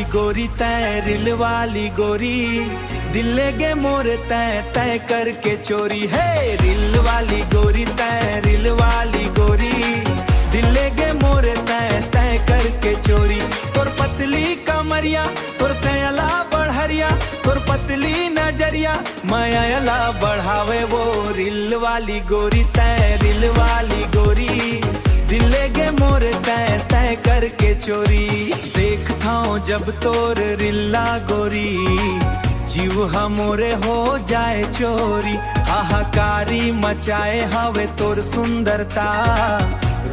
वाली गोरी तय रिल वाली गोरी, दिल ले गे मोरे तय तय करके चोरी है। रिल वाली गोरी तय रिल वाली गोरी, दिल ले गे मोरे तय तय करके चोरी। तोर पतली कमरिया तोर तयला बढ़रिया, तोर पतली नजरिया मायाला बढ़ावे वो। रिल वाली गोरी तय रिल वाली गोरी, दिल ले गे मोरे तय तय करके चोरी। देखता हूँ जब तोर रिल्ला गोरी, जीव हमोरे हो जाए चोरी। हाहाकारी मचाए हवे तोर सुंदरता,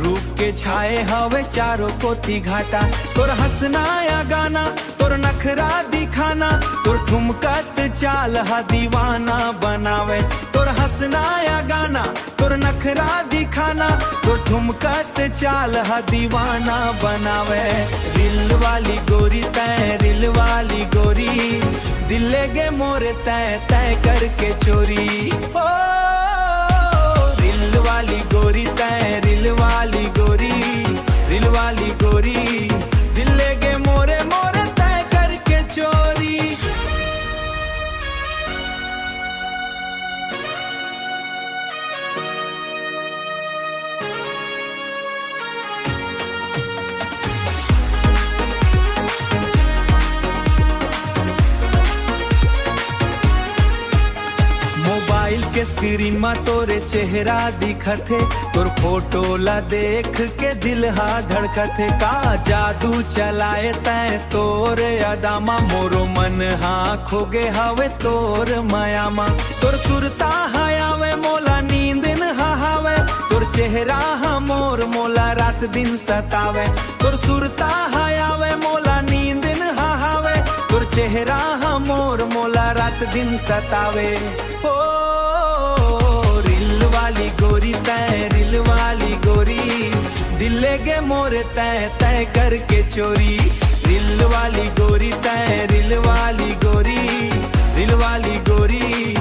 रूप के छाए हवे चारों कोती घाटा। तोर हंसना या गाना तोर नखरा दिखाना, तोर ठुमकत चाल हा दीवाना बनावे। तोर हंसना या गाना तोर नखरा दिखाना, तोर ठुमकत चाल हा दीवाना बनावे। रिल वाली गोरी तय रिल वाली गोरी, दिल ले गे मोरे तय तय करके चोरी। ओ रिल वाली गोरी तय रिल वाली गोरी, रिल वाली गोरी, दिल ले गे मोरे मोरे तय करके चोरी। मोबाइल के स्क्रीन में तोरे चेहरा दिखथे, तोर फोटो ला देख के दिल हा धड़कथे। का जादू चलाए तय तोर अदामा, मोरो मन हा खोगे हवे तोर मायामा। तोर सुरता हयावे मोला नींद न हावे, तोर चेहरा हा मोर मोला रात दिन सतावे। तोर सुरता हयावे मोला नींद न हावे, तोर चेहरा हा मोर मोला रात दिन सतावे। ओ रिल वाली गोरी तय रिल वाली गोरी, दिल ले गे मोरे तय तय करके चोरी। रिल वाली गोरी तय रिल वाली गोरी, रिल वाली गोरी,